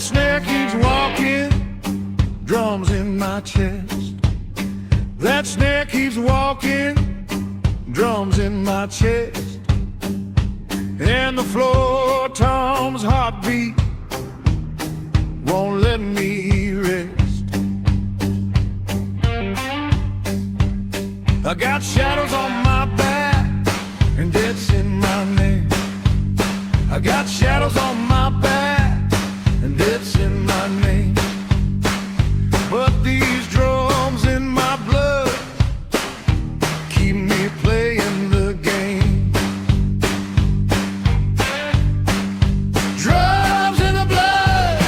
That snare keeps walking, drums in my chest. That snare keeps walking, drums in my chest. And the floor tom's heartbeat won't let me rest. I got shadows on my back and death's in my name. I got shadows on my back and death's in my name. But these drums in my blood keep me playing the game. Drums in the blood,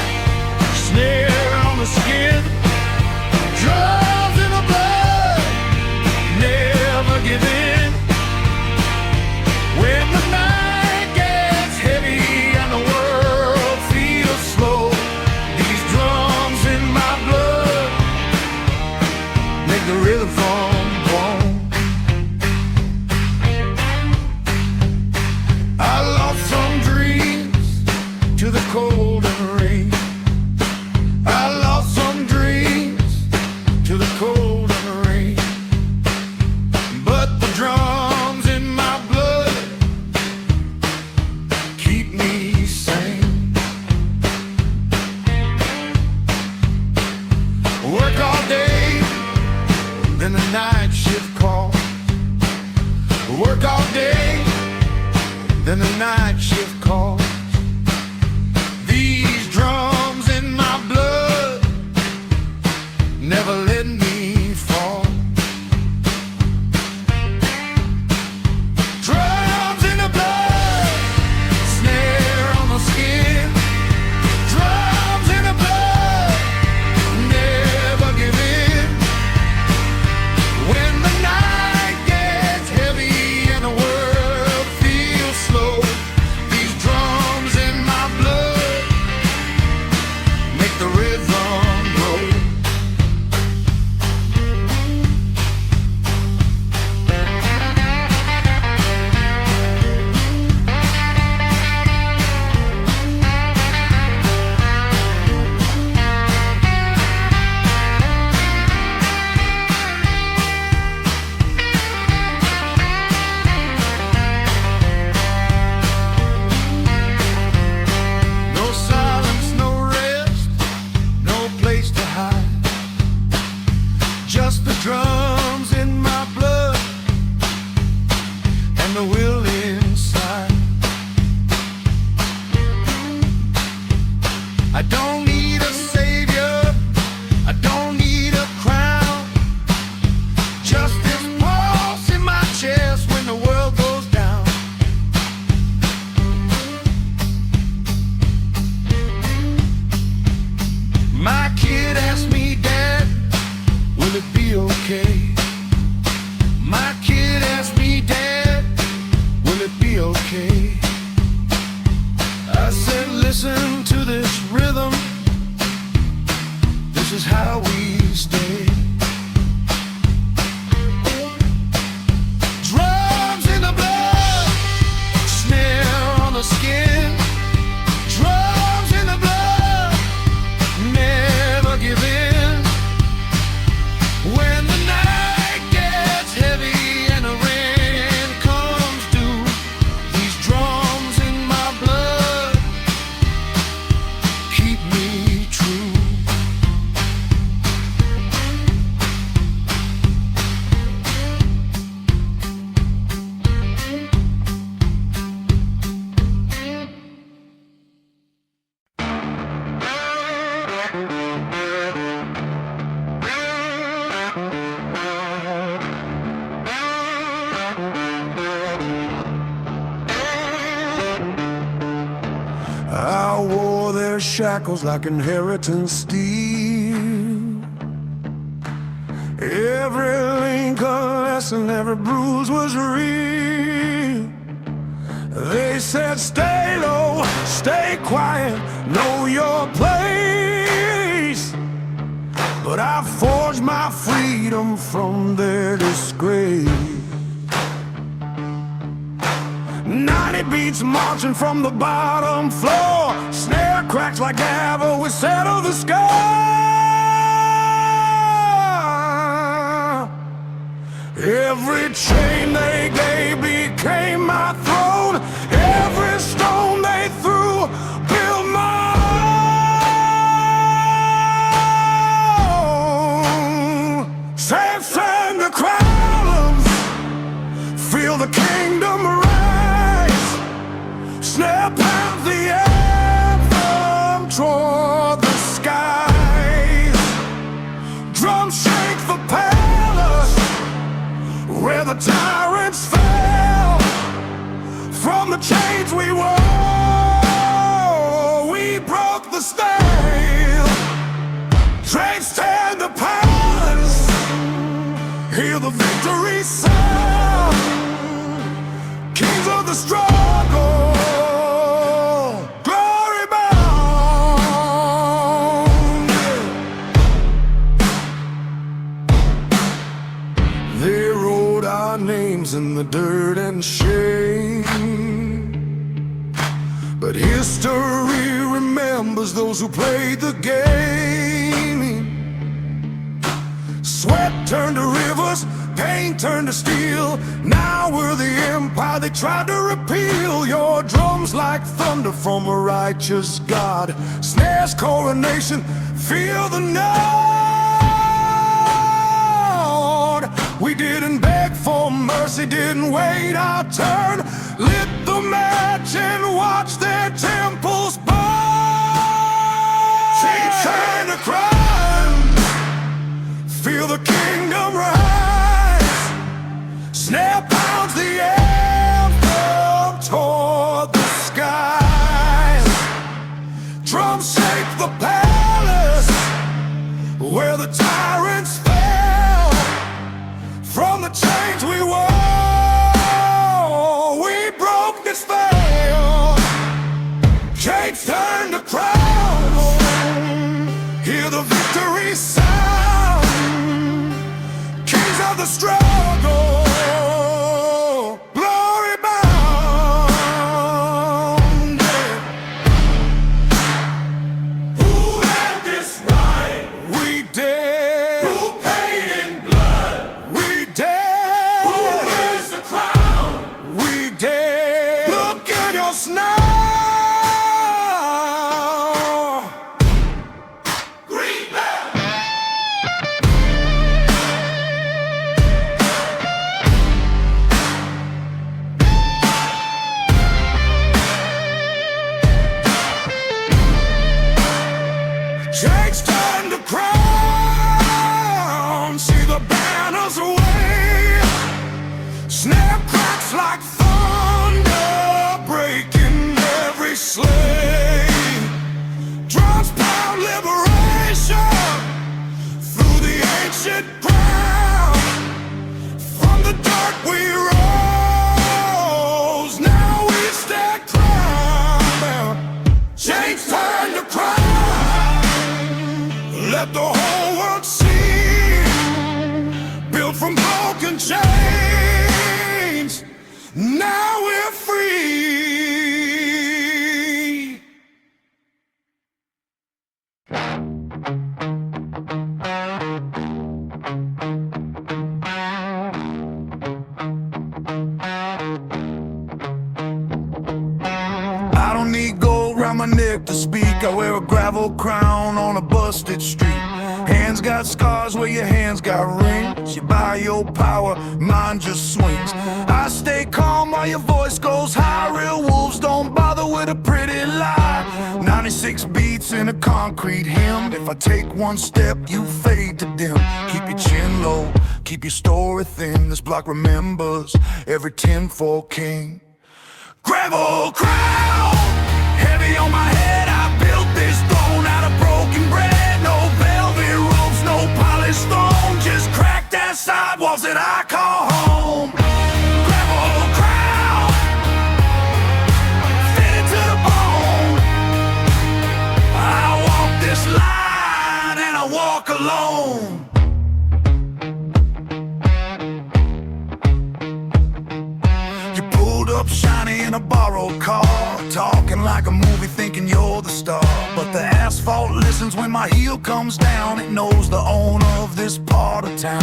snare on the skin. Drums in the blood, never give in. When the night gets heavy and the world feels slow, these drums in my blood make the rhythm from bone. I lost some dreams to the cold and rain. I lost some dreams to the cold and rain. But the drums in my blood keep me sane. Work all day, then the night shift calls. Work all day, then the night shift calls. These drums in my blood never let me fall. Drums in the blood, snare on the skin. Drums in the blood, never give in. When the night gets heavy and the world feels slow, these drums in my blood make the rhythm grow. No silence, no rest, no place to hide. Just the drums in my blood and the will inside. I don't need a savior, I don't need a crown. Just this pulse in my chest when the world goes down. My kid asked me, Dad, will it be okay? My kid asked me, Dad, will it be okay? I said, listen to this rhythm, this is how we stay. Drums in the blood, snare on the skin. Drums in the blood, never give in. When the night gets heavy and the rain comes due, these drums in my blood keep me true. I wore their shackles like inheritance steel. Every link a lesson, every bruise was real. They said, stay low, stay quiet, know your place. But I forged my freedom from their disgrace. 90 beats marching from the bottom floor, snare Cracks like lava we settle the sky. Every chain they gave became my throne. Every stone they threw built my own. Transcend the crowns, feel the kingdom rise. Snare pound the anthem toward the skies. Drums shake the palace where the tyrants fell. From the chains we wore, we broke the spell. Trade stand the palace, hear the victory sound. Kings of the struggle, glory bound. They wrote our names in the dirt and shame, but history remembers those who played the game. Sweat turned to rivers, pain turned to steel. Now we're the empire they tried to repeal. Your drums like thunder from a righteous God. Snares coronation, feel the note. We didn't beg for mercy, didn't wait our turn. Lit the match and watched their temples burn. Chains turn to crime, feel the kingdom rise. Snare pounds the anthem toward the skies. Drums shake the palace where the tyrants fell. From the chains we wore, we broke the spell. Chains turn to crowns, hear the victory sound. Kings of the struggle, glory bound. Who had this right? We did. Who paid in blood? We did. Who wears the crown? We did. Look at us now. Chains turn to crown, see the banners wave. Snare cracks like thunder, breaking every slave. Drums pound liberation through the ancient ground. From the dirt we rose, now we stand crowned. Chains turn to crown, let the whole world see. Built from broken chains, now we're free. I don't need gold round my neck to speak. I wear a gravel crown on a busted street. Hands got scars where your hands got rings. You buy your power, mine just swings. I stay calm while your voice goes high. Real wolves don't bother with a pretty lie. 96 beats in a concrete hymn. If I take one step, you fade to dim. Keep your chin low, keep your story thin. This block remembers every 10-4 king. Gravel crown, heavy on my head. I built this throne out of broken bread. No velvet ropes, no polished stone, just cracked ass sidewalls that I call home. Gravel crown, fitted to the bone. I walk this line and I walk alone. Up shiny in a borrowed car, talking like a movie thinking you're the star. But the asphalt listens when my heel comes down. It knows the owner of this part of town.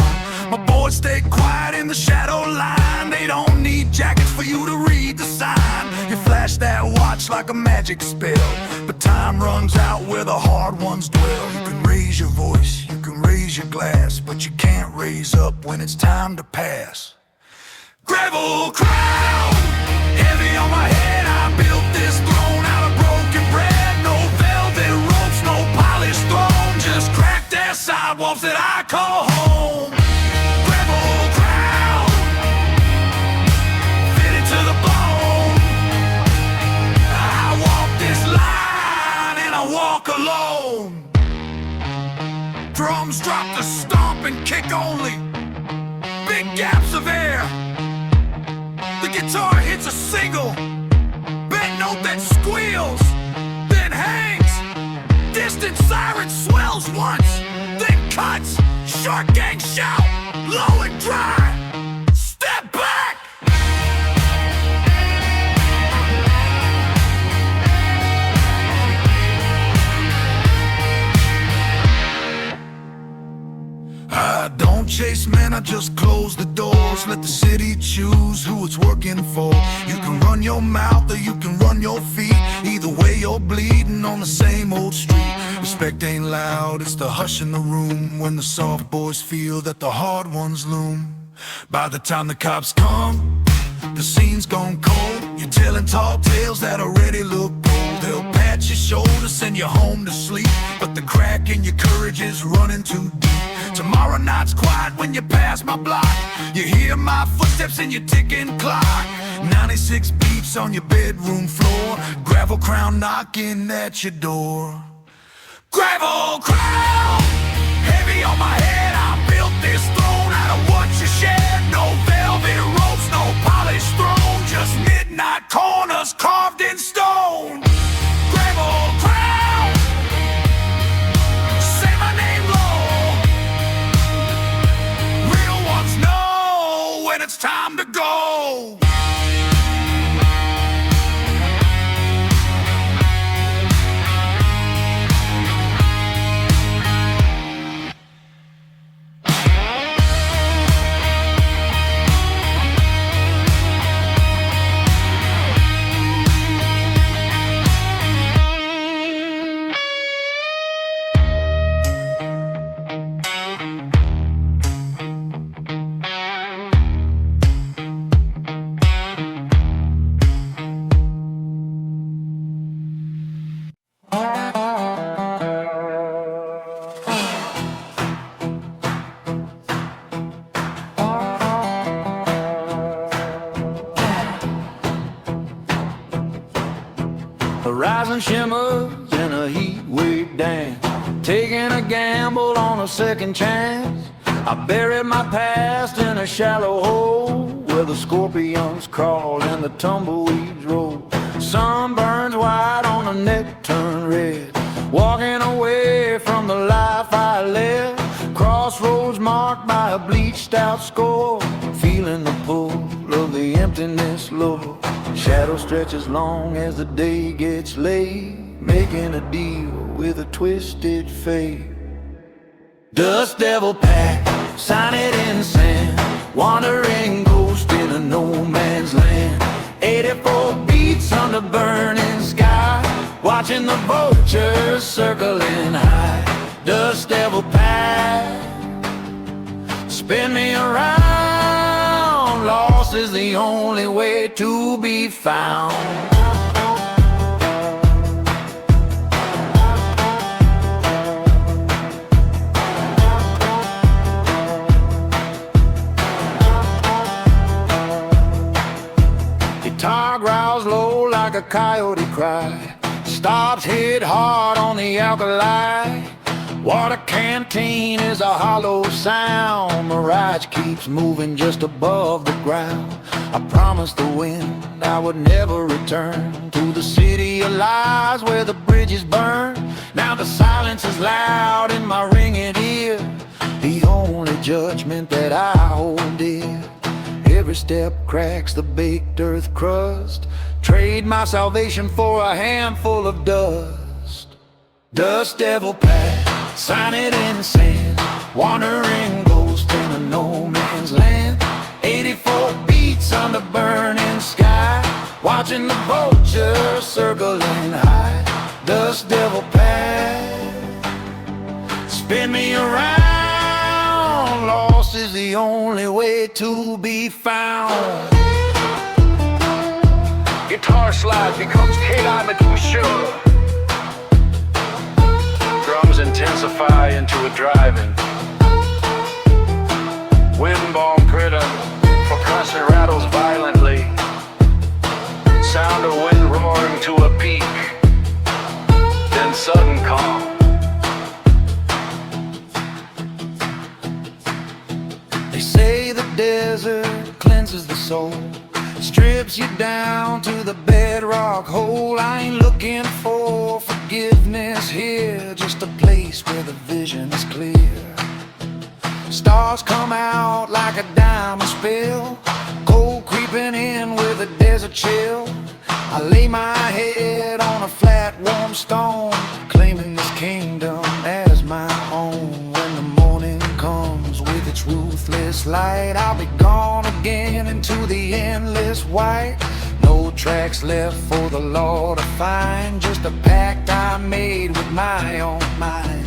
My boys stay quiet in the shadow line. They don't need jackets for you to read the sign. You flash that watch like a magic spell, but time runs out where the hard ones dwell. You can raise your voice, you can raise your glass, but you can't raise up when it's time to pass. Gravel crown, heavy on my head. I built this throne out of broken bread. No velvet ropes, no polished throne, just cracked ass sidewalks that I call home. Gravel crown, fitted to the bone. I walk this line and I walk alone. Drums drop to stomp and kick only, big gaps of air. The guitar hits a single, bent note that squeals, then hangs. Distant siren swells once, then cuts. Shark gang shout, low and dry. Step back! I don't chase men, I just close the doors. Let the city choose who it's working for. You can run your mouth or you can run your feet. Either way you're bleeding on the same old street. Respect ain't loud, it's the hush in the room, when the soft boys feel that the hard ones loom. By the time the cops come, the scene's gone cold. You're telling tall tales that already look bold. They'll pat your shoulder, send you home to sleep, but the crack in your courage is running too deep. Tomorrow night's quiet when you pass my block. You hear my footsteps in your ticking clock. 96 beats on your bedroom floor. Gravel crown knocking at your door. Gravel crown, heavy on my head. I built this throne out of what you shed. No velvet ropes, no polished throne, just midnight corners carved in stone. Gravel crown, say my name low. Real ones know when it's time to go. The rising shimmers in a heat wave dance, taking a gamble on a second chance. I buried my past in a shallow hole where the scorpions crawl and the tumbleweeds roll. Sun burns white on the neck turned red, walking away from the life I led. Crossroads marked by a bleached out score, feeling the pull of the emptiness low. Shadow stretches long as the day gets late, making a deal with a twisted fate. Dust devil pack, sign it in sand, wandering ghost in a no man's land. 84 beats under burning sky, watching the vultures circling high. Dust devil pack, spin me around, lost is the only way to be found. Guitar growls low like a coyote cry, stops hit hard on the alkali. Water canteen is a hollow sound, mirage keeps moving just above the ground. I promised the wind I would never return to the city of lies where the bridges burn. Now the silence is loud in my ringing ear, the only judgment that I hold dear. Every step cracks the baked earth crust. Trade my salvation for a handful of dust. Dust devil pact, sign it in sand. Wandering ghost in a no man's land. 84 beats on the burning sky, watching the vultures circling high. Dust devil pact, spin me around. Lost is the only way to be found. Guitar slide becomes canine Medusa. Drums intensify into a driving. Wind-bomb critter, percussion rattles violently. Sound of wind roaring to a peak, then sudden calm. They say the desert cleanses the soul, strips you down to the bedrock hole. I ain't looking for forgiveness here, just a place where the vision is clear. Stars come out like a diamond spill, cold creeping in with a desert chill. I lay my head on a flat warm stone, claiming this kingdom as my own. When the morning comes with its ruthless light, I'll be gone again into the endless white. No tracks left for the law to find, just a pact I made with my own mind.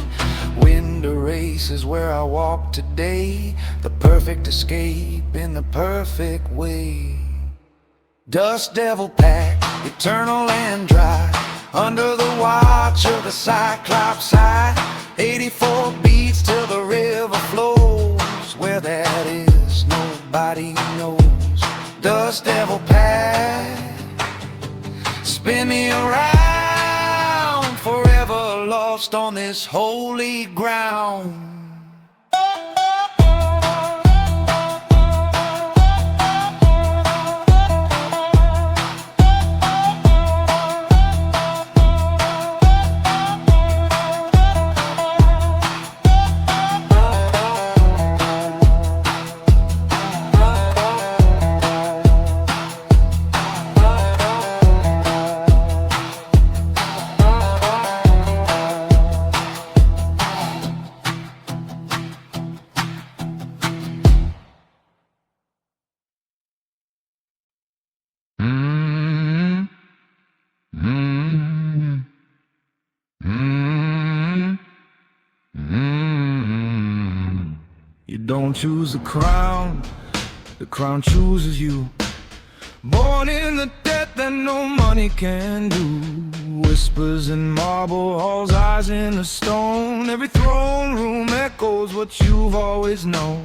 Wind erases where I walk today, the perfect escape in the perfect way. Dust devil pact, eternal and dry, under the watch of the Cyclops eye. 84 beats till the river flows, where that is nobody knows. Dust devil pact, spin me around, forever lost on this holy ground. You don't choose the crown chooses you. Born in the death that no money can do. Whispers in marble halls, eyes in the stone. Every throne room echoes what you've always known.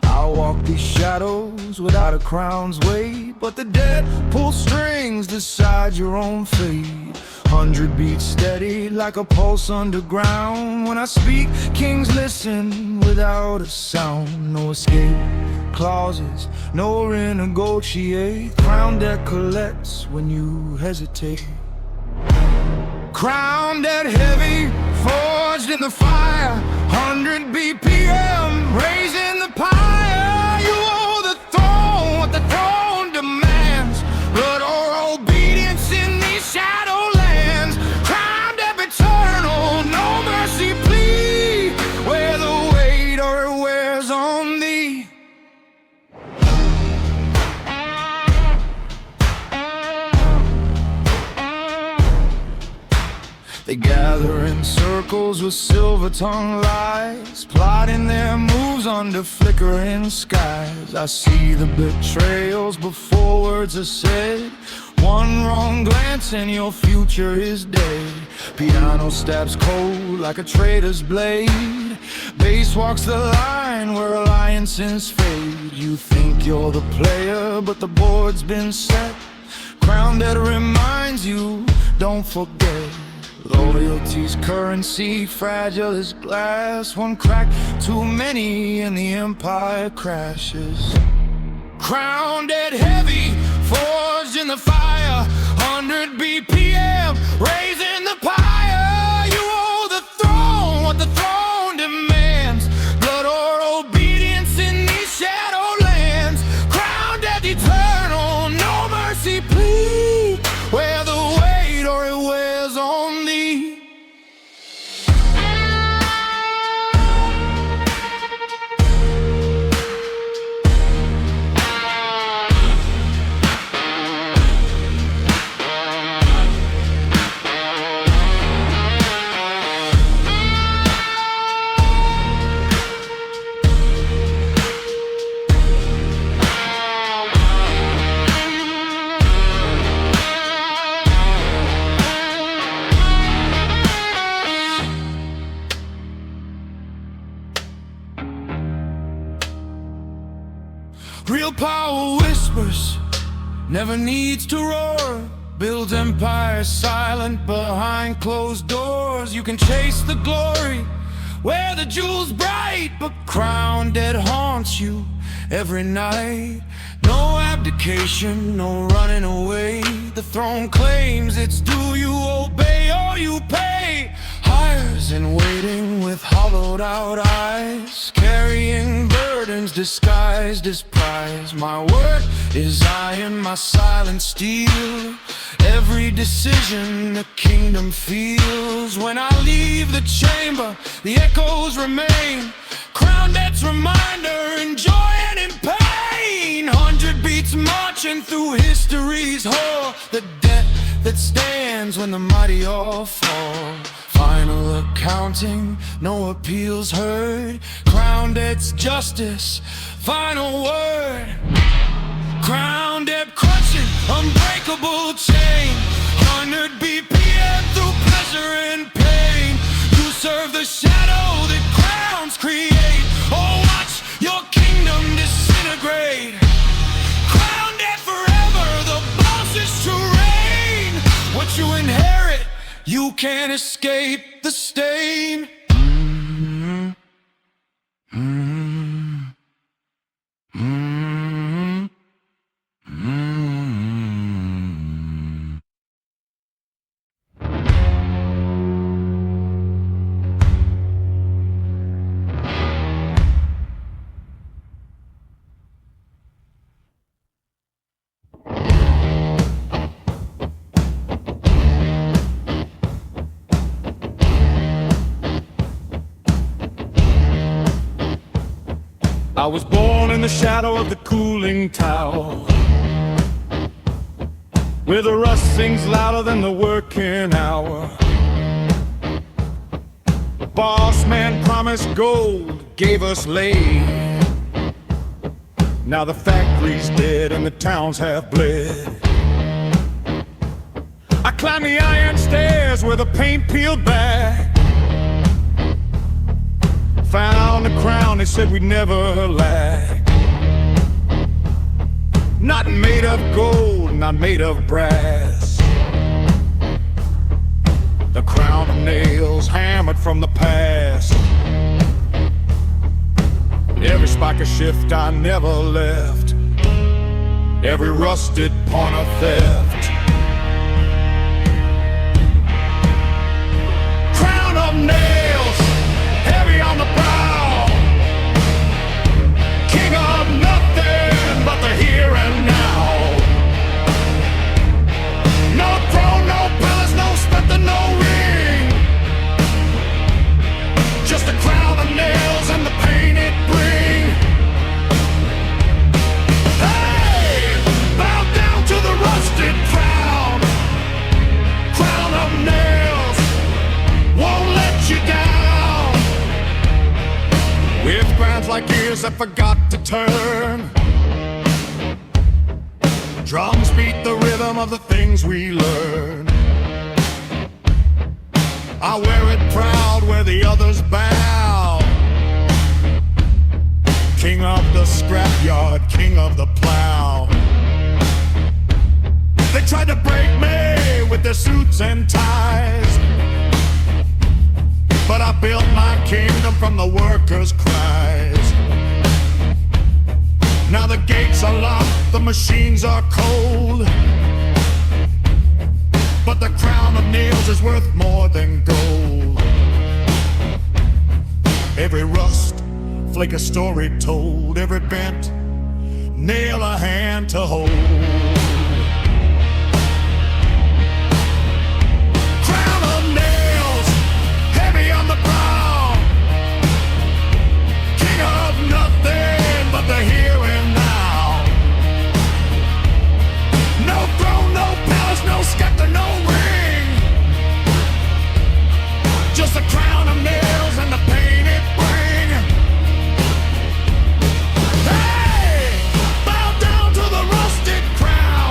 I'll walk these shadows without a crown's weight, but the dead pull strings, decide your own fate. 100 beats steady like a pulse underground. When I speak, kings listen without a sound. No escape clauses, no renegotiate. Crown that collects when you hesitate. Crown that heavy, forged in the fire. 100 BPM, raising the pyre. You owe the throne what the throne demands. Blood or obedience in these shadowlands. Crowned up eternal, no mercy plea. Where the weight or it wears on thee. They gather in circles with silver-tongued lies, plotting their moves under flickering skies. I see the betrayals before words are said. One wrong glance and your future is dead. Piano stabs cold like a traitor's blade. Bass walks the line where alliances fade. You think you're the player, but the board's been set. Crown that reminds you, don't forget. Loyalty's currency, fragile as glass. One crack too many and the empire crashes. Crowned dead heavy, forged in the fire. 100 BPM, raising the pyre. You owe the throne what the throne demands. Blood or obedience in these shadowlands. Crowned Real power whispers, never needs to roar. Builds empires silent behind closed doors. You can chase the glory where the jewels bright, but crown dead haunts you every night. No abdication, no running away. The throne claims it's due, you obey or you pay. Hires in waiting with hollowed out eyes, carrying burdens disguised as prize. My word is iron, my silent steel. Every decision the kingdom feels. When I leave the chamber, the echoes remain. Crown debt's reminder in joy and in pain. 100 beats marching through history's hall. The debt that stands when the mighty all fall. Final accounting, no appeals heard. Crown debt's justice, final word. Crown debt crushing, unbreakable chain. 100 BPM through pleasure and pain. You serve the shadow that crowns create. Oh, watch your kingdom disintegrate. Crown debt forever, the boss is to reign. What you inherit, you can't escape the stain. I was born in the shadow of the cooling tower, where the rust sings louder than the working hour. The boss man promised gold, gave us lead. Now the factory's dead and the towns have bled. I climbed the iron stairs where the paint peeled back. Found a crown, they said we'd never lack. Not made of gold, not made of brass. The crown of nails hammered from the past. Every spike of shift I never left. Every rusted pawn of theft. Crown of nails, heavy on the brow. King of nothing but the here and now. No throne, no palace, no scepter, no ring. Just a crown of nails and the pain it bring. Hey, bow down to the rusted crown. Crown of nails won't let you down. With crowns like ears that forgot to turn. Drums beat the rhythm of the things we learn. I wear it proud where the others bow. King of the scrapyard, king of the plow. They tried to break me with their suits and ties, but I built my kingdom from the workers' cries. Now the gates are locked, the machines are cold, but the crown of nails is worth more than gold. Every rust, flake a story told. Every bent nail a hand to hold. Crown of nails, heavy on the brow. King of nothing but the here and now. No throne, no palace, no scepter, no ring. Just a crown of nails and the pain it bring. Hey, bow down to the rusted crown.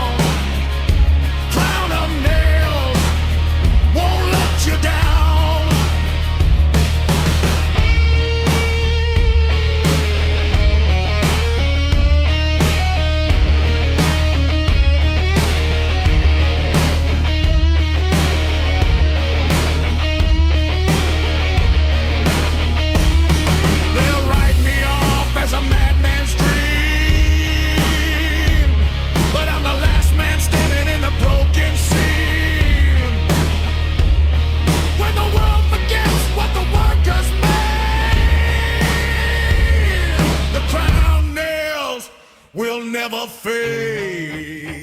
never fade.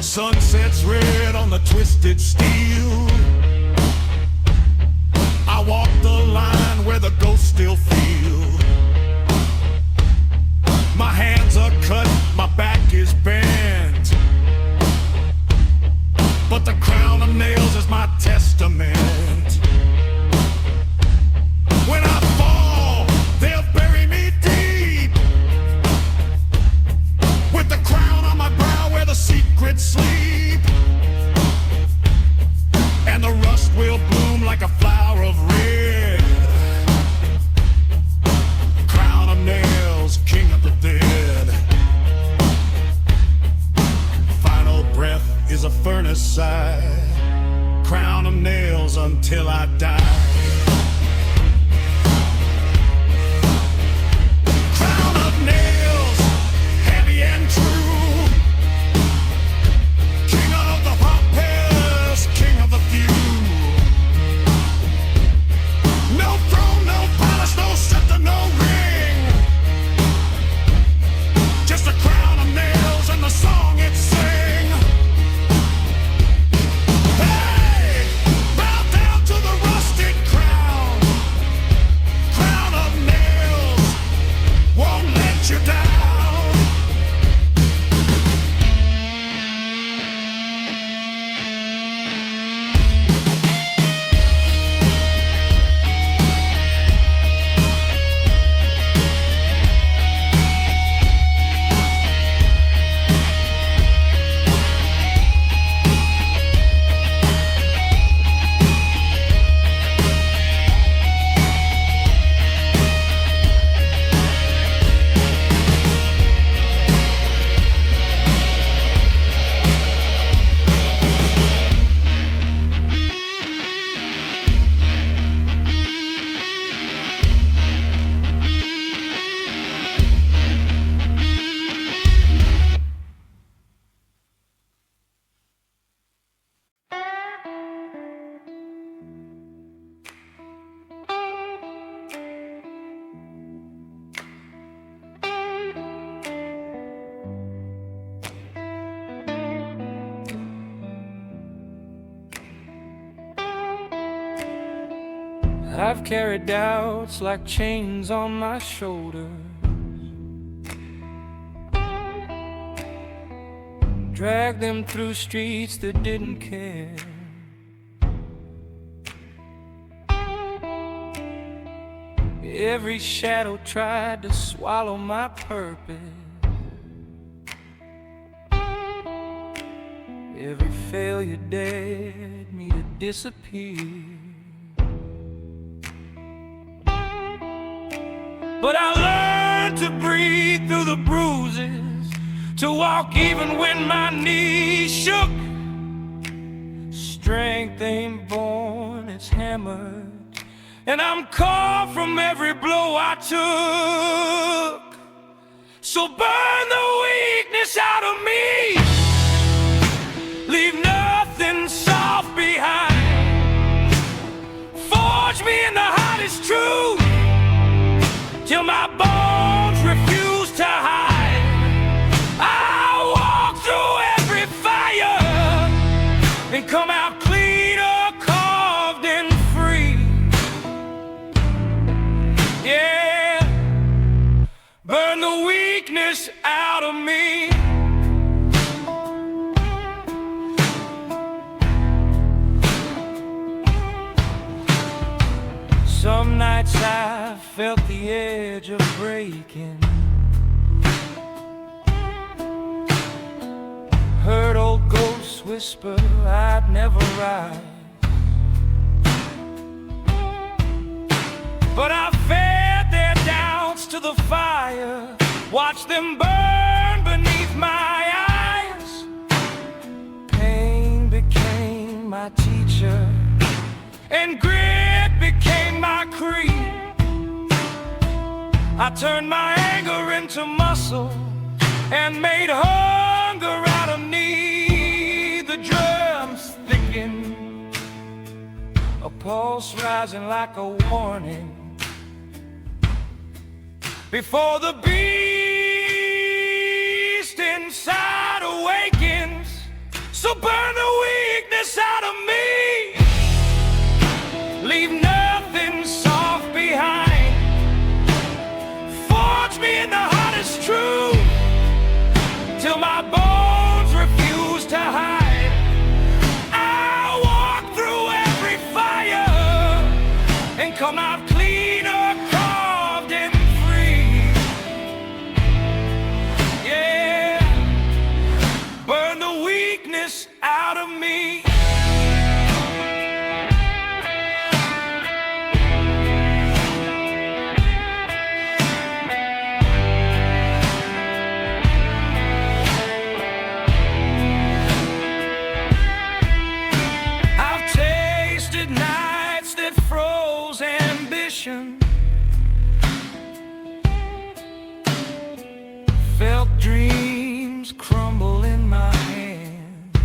Sunsets red on the twisted steel. I walk the line where the ghosts still feel. My hands are cut, my back is bent, but the crown of nails is my testament. When I fall, they'll bury me deep, with the crown on my brow where the secrets sleep. And the rust will bloom like a flower of red. Crown of nails, king of the dead. Final breath is a furnace sigh. Crown of nails until I die. Crown of nails, heavy and true. King of the poppies, king of the few. No throne, no palace, no scepter, no ring. Just a crown of nails and the song it sing. Hey, bow down to the rusted crown. Crown of nails won't let you down. I've carried doubts like chains on my shoulders, dragged them through streets that didn't care. Every shadow tried to swallow my purpose. Every failure dared me to disappear. But I learned to breathe through the bruises, to walk even when my knees shook. Strength ain't born, it's hammered, and I'm caught from every blow I took. So burn the weakness out of me, leave nothing soft behind. Forge me in the hottest truth, till my bones refuse to hide. I'll walk through every fire and come out cleaner, carved and free. Yeah, burn the weakness out of me. Some nights I felt the edge of breaking, heard old ghosts whisper I'd never rise. But I fed their doubts to the fire, watched them burn beneath my eyes. Pain became my teacher, and grit became my creed. I turned my anger into muscle and made hunger out of need. The drums thicken, a pulse rising like a warning. before the beast inside awakens. So burn the weakness out of me, leave nothing soft behind. Forge me in the hottest truth till my bones refuse to hide. I'll walk through every fire and come out cleaner, carved and free. Yeah, burn the weakness out of me. Felt dreams crumble in my hands,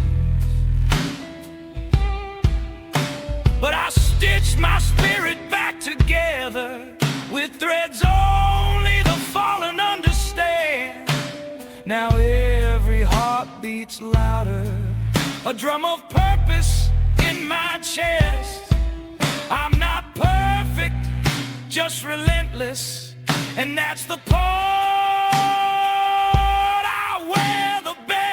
but I stitched my spirit back together with threads only the fallen understand. Now every heart beats louder, a drum of purpose in my chest. I'm not perfect, just relentless, and that's the part I wear the best.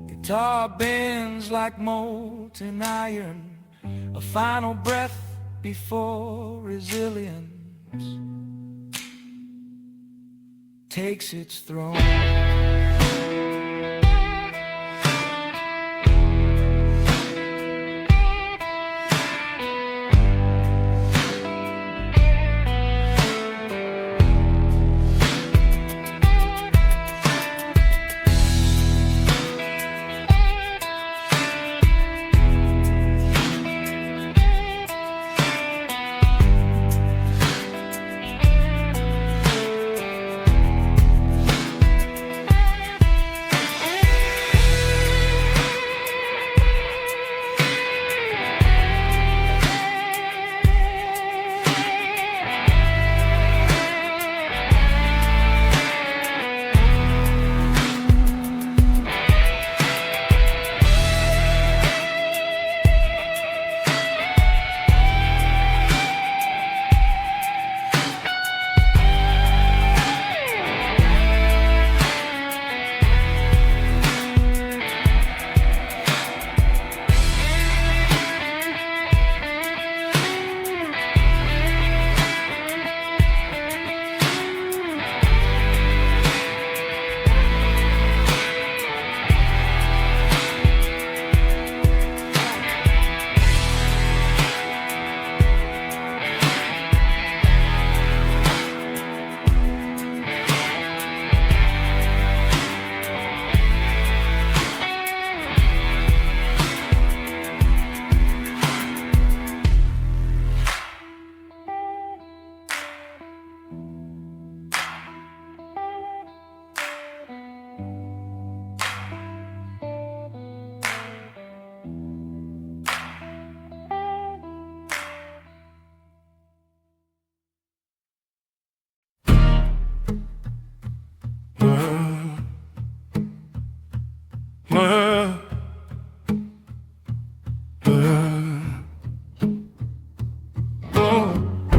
Guitar bends like molten iron, a final breath before resilience takes its throne.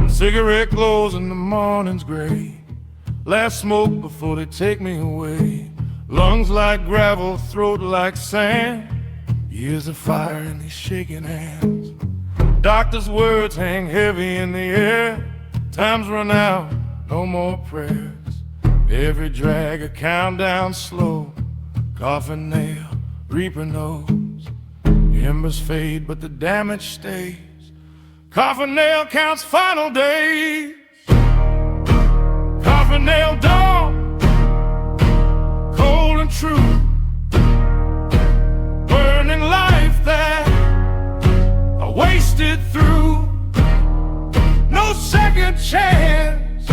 Cigarette glows and the morning's gray. Last smoke before they take me away. Lungs like gravel, throat like sand. Years of fire in these shaking hands. Doctor's words hang heavy in the air. Time's run out, no more prayers. Every drag a countdown slow. Coffin nail, reaper knows. Embers fade but the damage stays. Coffin nail counts final days. Coffin nail dawn, cold and true. Burning life that I wasted through. No second chance,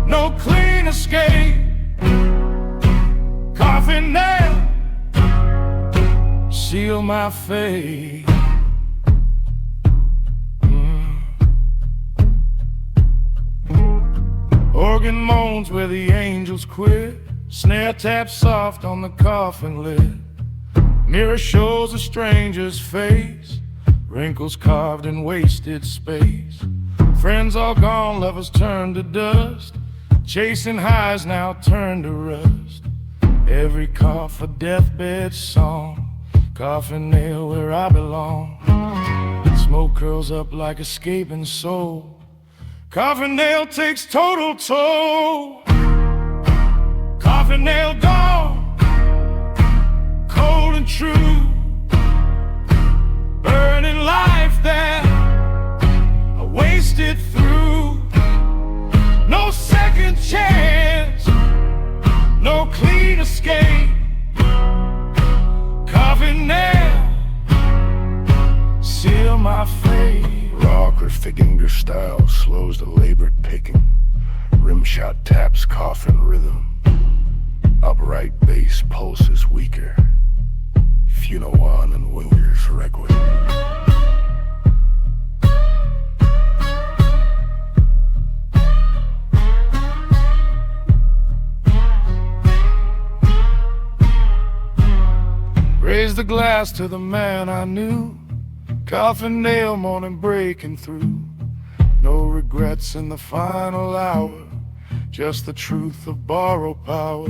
no clean escape. Coffin nail, seal my fate. Organ moans where the angels quit. Snare taps soft on the coffin lid. Mirror shows a stranger's face, wrinkles carved in wasted space. Friends all gone, lovers turned to dust. Chasing highs now turned to rust. Every cough a deathbed song. Coffin nail where I belong. Smoke curls up like escaping soul. Coffin nail takes total toll. Coffin nail gone, cold and true. Burning life that I wasted through. No second chance, no clean escape. Coffin nail, seal my fate. Rock or finger style slows the labored picking. Rimshot taps coffin rhythm. Upright bass pulses weaker. Funewan and Winger's requiem. Raise the glass to the man I knew. Coffin nail morning breaking through. No regrets in the final hour, just the truth of borrowed power.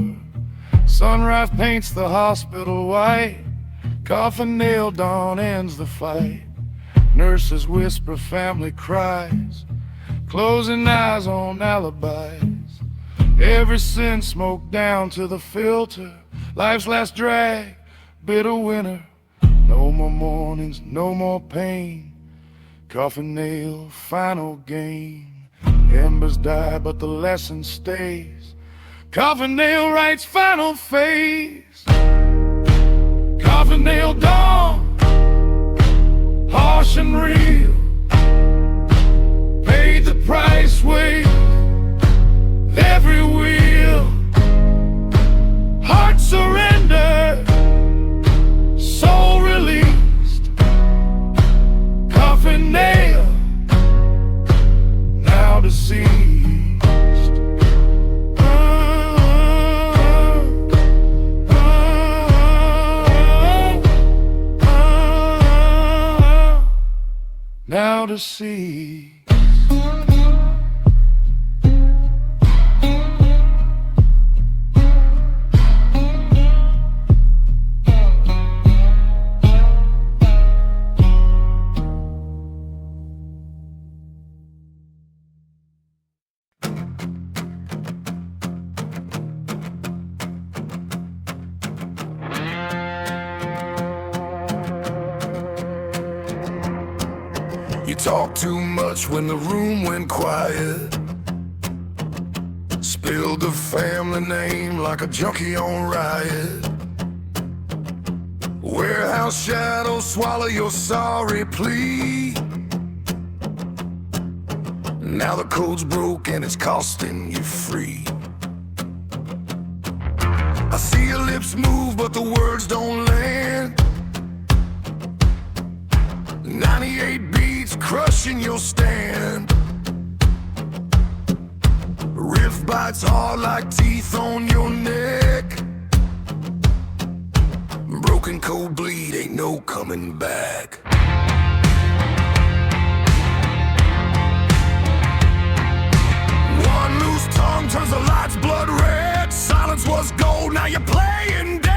Sunrise paints the hospital white. Coffin nail dawn ends the fight. Nurses whisper, family cries, closing eyes on alibis. Every sin smoked down to the filter. Life's last drag, bitter winter. No more mornings, no more pain. Coffin nail, final gain. Embers die, but the lesson stays. Coffin nail writes final phase. Coffin nail dawn, harsh and real. Paid the price with every wheel. Heart surrendered, soul released. Coffin nail, now deceased. Now deceased. You talked too much when the room went quiet. Spilled the family name like a junkie on riot. Warehouse shadows swallow your sorry plea. Now the code's broke and it's costing you free. I see your lips move but the words don't land. 98 beats crushing your stand. Riff bites hard like teeth on your neck. Broken cold bleed, ain't no coming back. One loose tongue turns the lights blood red. Silence was gold, now you're playing dead.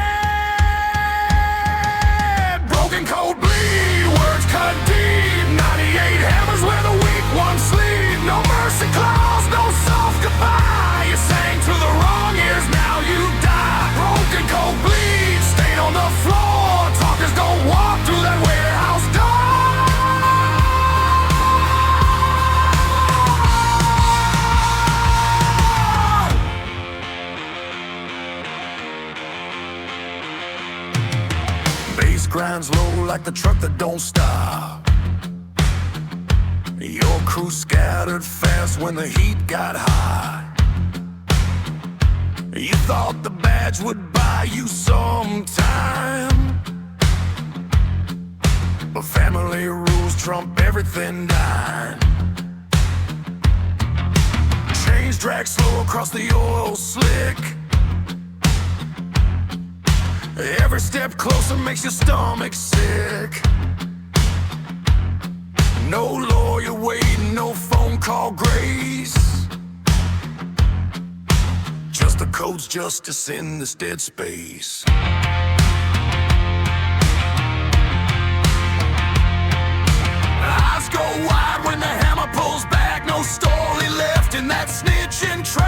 Broken cold bleed, words cut deep. 98 hammers where the weak ones sleep. No mercy clause, no soft goodbye. You sang to the wrong ears, now you die. Broken cold bleed, stain on the floor. Talkers don't walk through that warehouse door. Bass grinds low like the truck that don't stop. Your crew scattered fast when the heat got high. You thought the badge would buy you some time, but family rules trump everything dying. chains drag slow across the oil slick. Every step closer makes your stomach sick. No lawyer waiting, no phone call grace. Just the code's justice in this dead space. Eyes go wide when the hammer pulls back. No story left in that snitching track.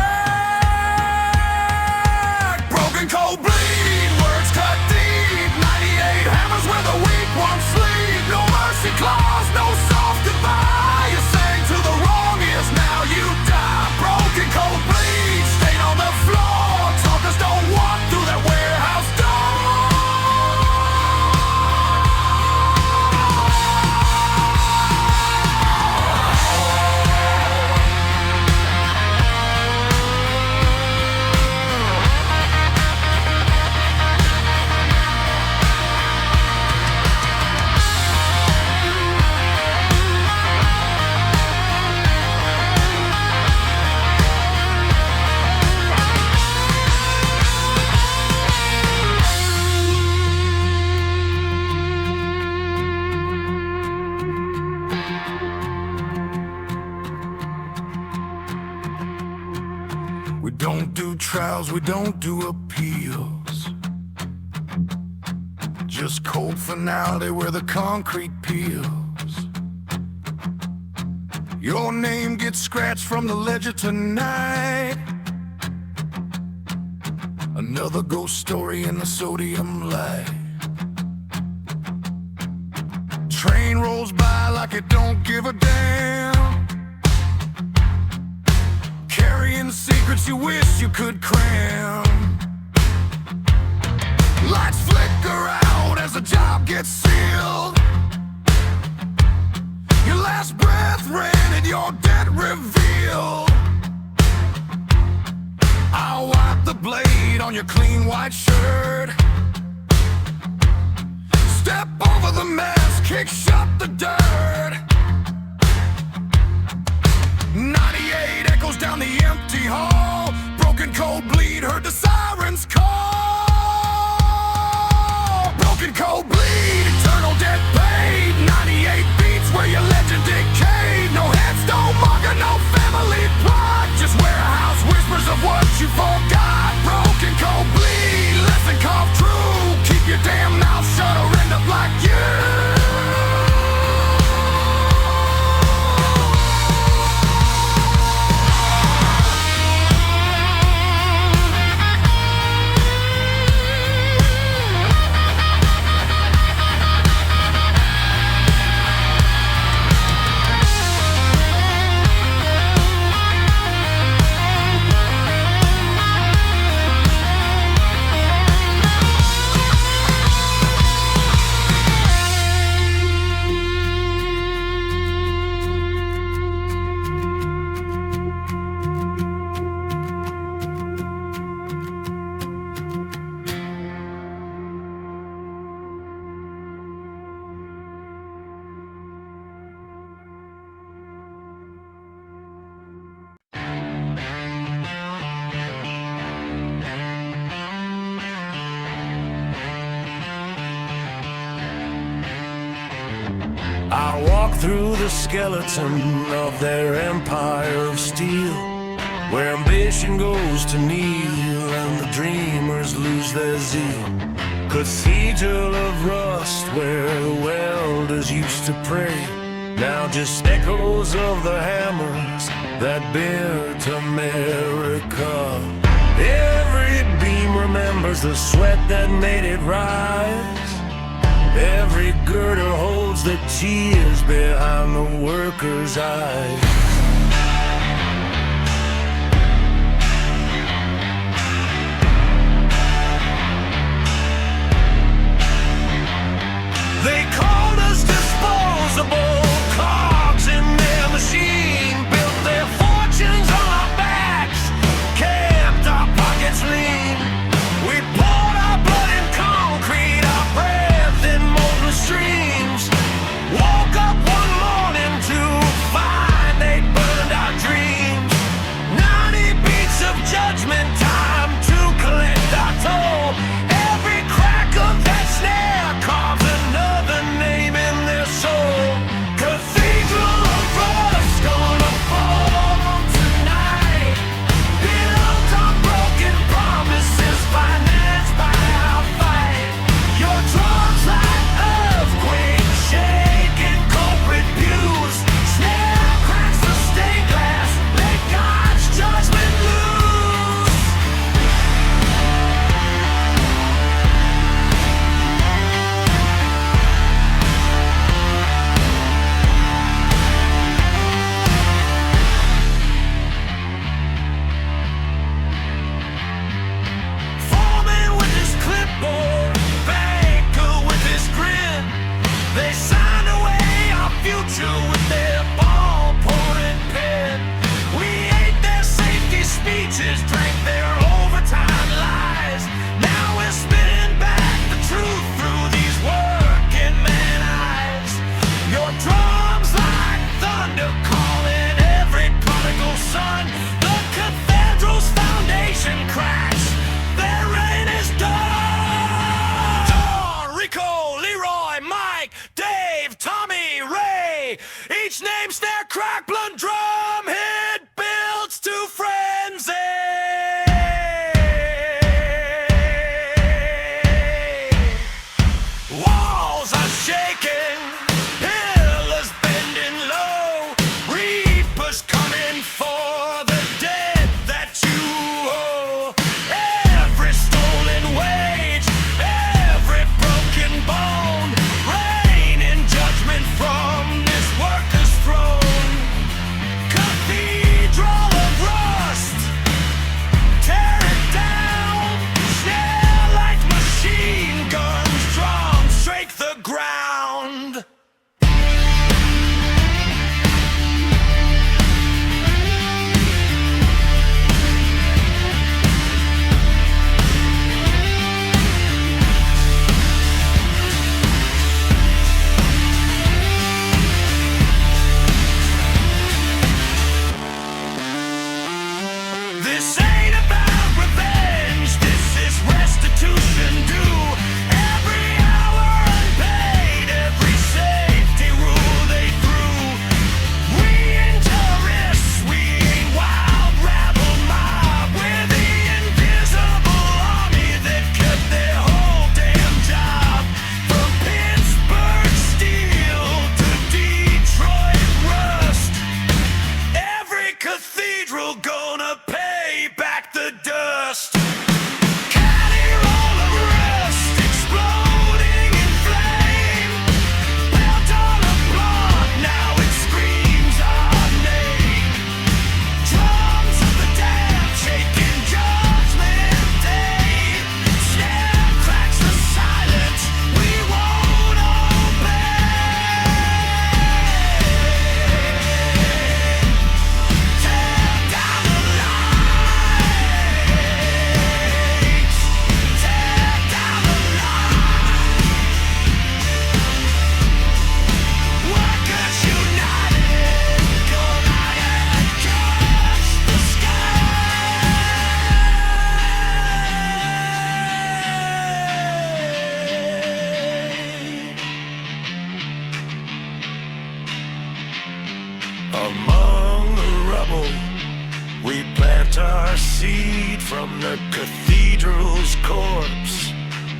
Broken cold bleed, words cut deep. 98 hammers where the weak ones sleep. No mercy clause, no soft goodbye. You sang to the wrong ears, now you die. Broken cold bleed, stain on the floor. Talkers don't walk through that warehouse door. We don't do trials, we don't do appeals. Just cold finality where the concrete peels. Your name gets scratched from the ledger tonight. Another ghost story in the sodium light. Train rolls by like it don't give a damn. Carrying secrets you wish you could cram. Lights flicker out as the job gets sealed. Your last breath rented, your debt revealed. I'll wipe the blade on your clean white shirt. Step over the mess, kick shut the dirt. 98 echoes down the empty hall. Broken cold bleed, heard the sirens call. Broken cold bleed, eternal debt paid. 98 beats where your legend decayed. No headstone marker, no family plot. Just warehouse whispers of what you forgot. Broken cold bleed, lesson carved true. Keep your damn mouth shut or end up like you. I walk through the skeleton of their empire of steel, where ambition goes to kneel and the dreamers lose their zeal. Cathedral of rust where the welders used to pray, now just echoes of the hammers that built America. Every beam remembers the sweat that made it rise. Every girder holds the tears behind the workers' eyes. They called us disposable cogs in their machine, built their fortunes on our backs, kept our pockets lean. We poured our blood in concrete, our breath in molten streams. Woke up one morning to find they'd snare crack, blunt drum hit builds to frenzy. Walls are shaking, pillars bending low, reapers coming for the dead that you owe. Every stolen wage, every broken bone, rain in judgment from this worker's throne. Cathedral of rust, tear it down. Snare like machine guns drawn straight the ground. This ain't about revenge, this is restitution due. Every hour unpaid, every safety rule they threw. We ain't terrorists, we ain't wild rabble mob. We're the invisible army that kept their whole damn job. From Pittsburgh steel to Detroit rust, every cathedral gonna pay back the dust. County roll of rust, exploding in flame. Built on a block, now it screams our name. Drums of the damned shaking judgment day. Snare cracks the silence, we won't obey. Tear down the lights, tear down the lights. Workers united, Goliath cuts the sky. Among the rubble, we plant our seed from the cathedral's corpse.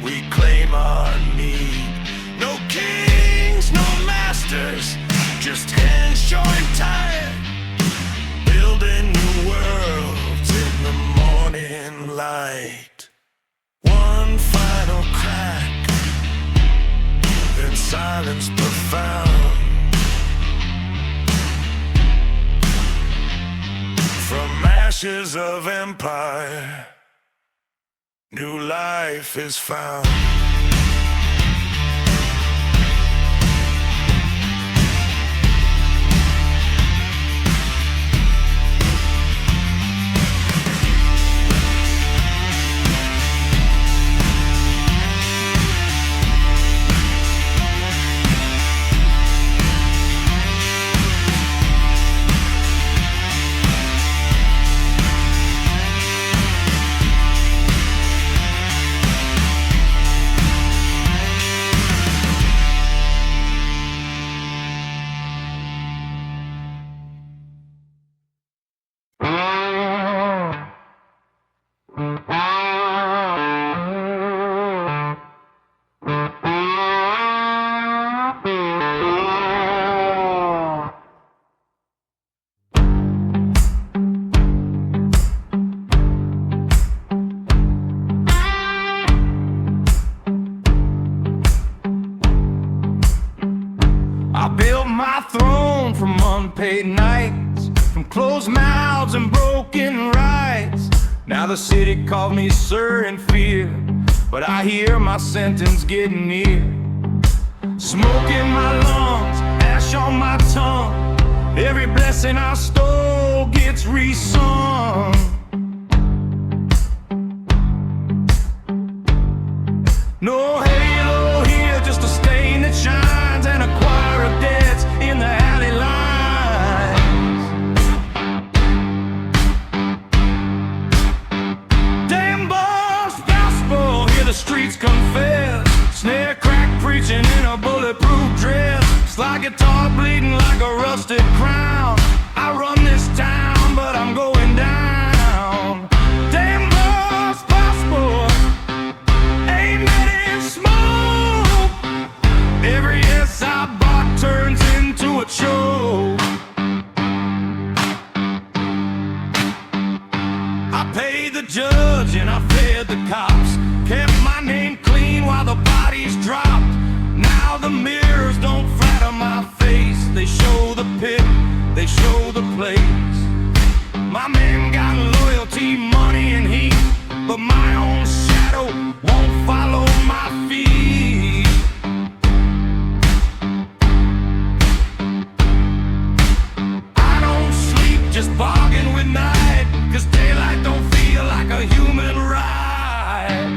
We claim our need. No kings, no masters, just hands joined tight, building new worlds in the morning light. One final crack, then silence profound. From ashes of empire, new life is found. I built my throne from unpaid nights, from closed mouths and broken rights. Now the city called me sir in fear, but I hear my sentence getting near. Smoke in my lungs, ash on my tongue, every blessing I stole gets resung. No halo here, just a stain that shines and a choir of deads in the alley lines. Damn boss gospel, hear the streets confess. Snare crack preaching in a bulletproof dress. Slide guitar bleeding like a rusted crown. judge and I fed the cops. Kept my name clean while the bodies dropped. Now the mirrors don't flatter my face. They show the pit, they show the place. My men got loyalty, money and heat, but my own shadow won't follow my feet. I don't sleep, just bargain with night, 'cause daylight don't feel like a human right.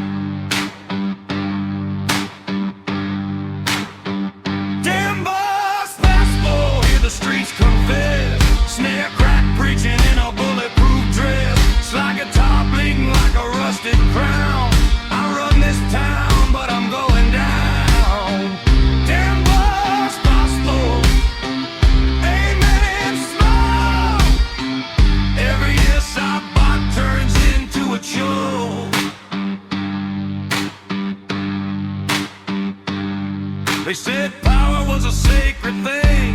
Damn boss, fastball, hear the streets confess. Snare crack preaching in a bulletproof dress. Slide guitar bleeding like a rusted crown. I run this town, but I'm going down. Damn boss, gospel, amen, smile. Every yes I bought turns into a chore. They said power was a sacred thing.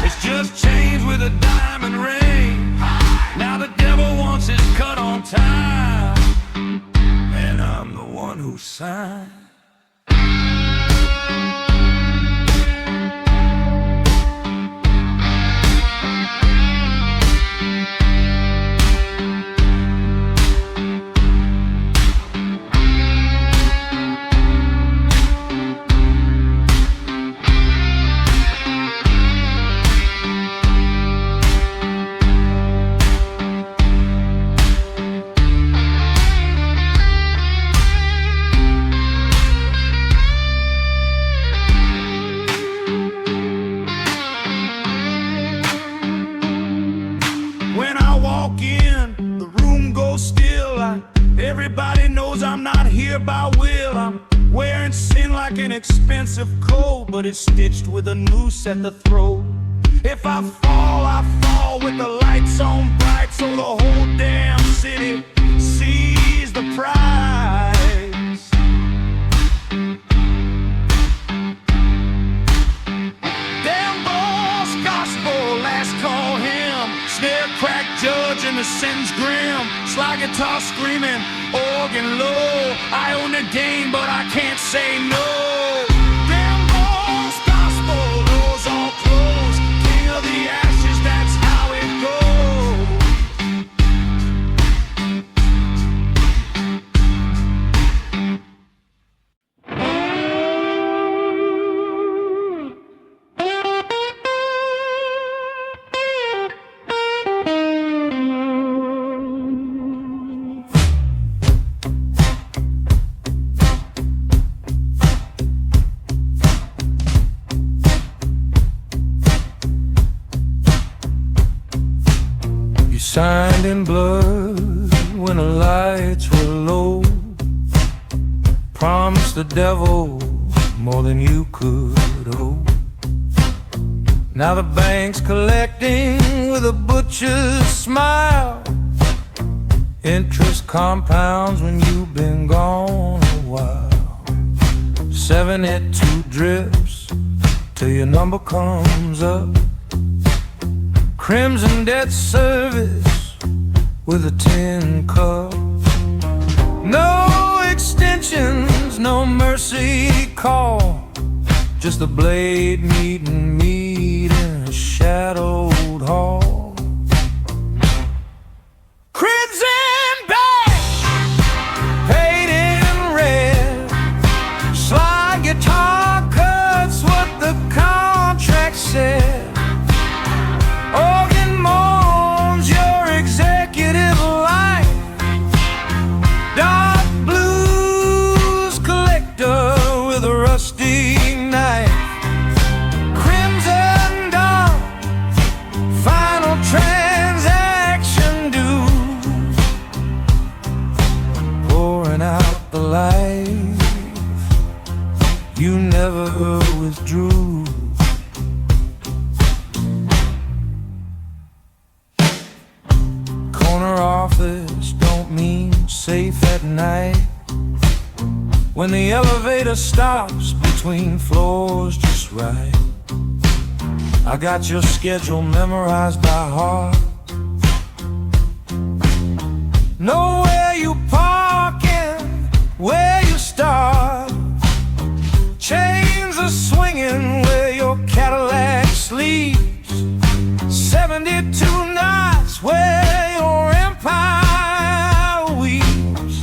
It's just changed with a diamond ring. Now the devil wants his cut on time, and I'm the one who signed. When I walk in, the room goes still. Everybody knows I'm not here by will. I'm wearing sin like an expensive coat, but it's stitched with a noose at the throat. If I fall with the lights on bright, so the whole damn city sees the prize. Damn boss, gospel, last call him. Snare crack judge and the sentence grim. Slide guitar screaming, organ low. I own the game, but I can't say no. Damn boss, gospel, doors all closed. King of the ashes, that's how it goes. Signed in blood when the lights were low. Promised the devil more than you could owe. Now the bank's collecting with a butcher's smile. Interest compounds when you've been gone a while. 72 drips till your number comes up. Crimson debt service with a tin cup. No extensions, no mercy call. Just a blade meeting meat in a shadowed hall. Crimson bag, paid in red. Slide guitar cuts what the contract said. Organ moans your executive life. Dark blues collector with a rusty knife. Crimson dawn, final transaction due. Pouring out the life you never withdrew. Office don't mean safe at night. When the elevator stops between floors just right. I got your schedule memorized by heart. Know where you sleeps. 72 nights where your empire weeps.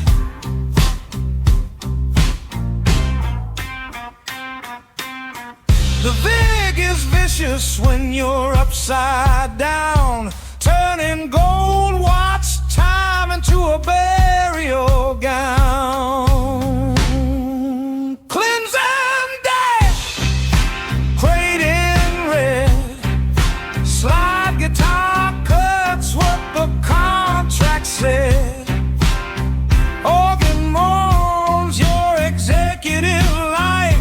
The vig is vicious when you're upside down, turning gold watch time into a burial gown. Cleansing day, crate in red, slide guitar cuts what the contract said. Organ mourns your executive life.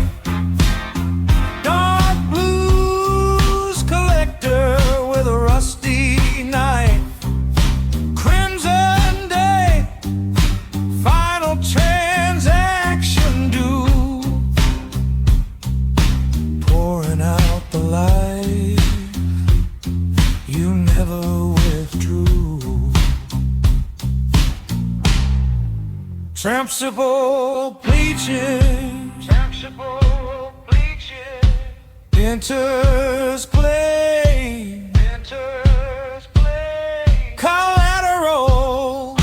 Dark blues collector with a rusty knife. Crimson day, final transaction due. Pouring out the life you never withdrew. Trampsible bleaching, trampsible bleaching, enters clay, enters clay. Collateral,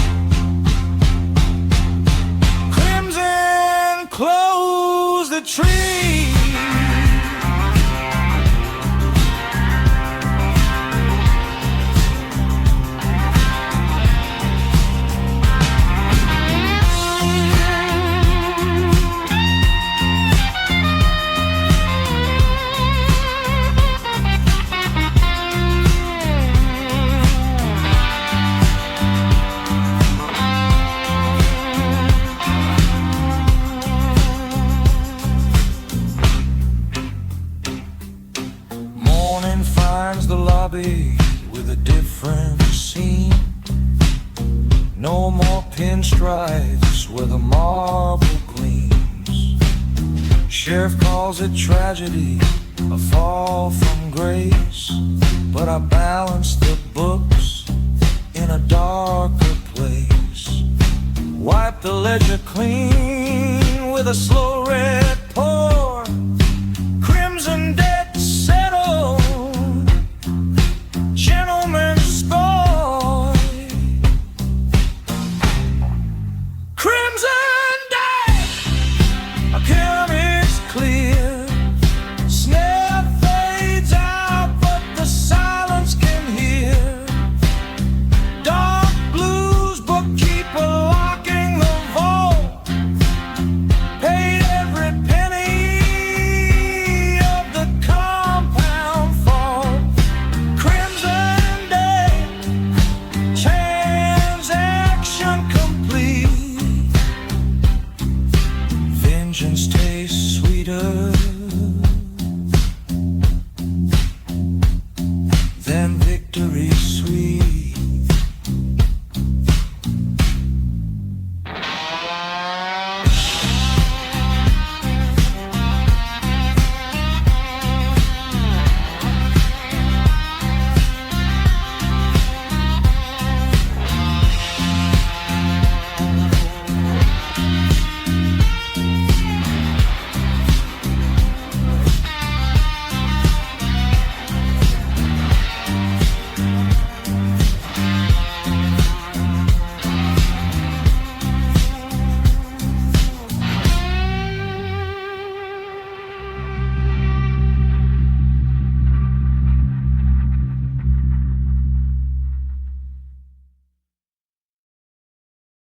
crimson close the tree. Finds the lobby with a different scene. No more pinstripes where the marble gleams. Sheriff calls it tragedy, a fall from grace. But I balance the books in a darker place. Wipe the ledger clean with a slow red pour. Crimson debt settled, gentlemen's score. Crimson day, accounting's clear. Snare fades out, but the silence can hear. Dark blues bookkeeper locking the vault. Paid every penny of the compound fault. Crimson day, transaction complete. Vengeance tastes sweeter than victory.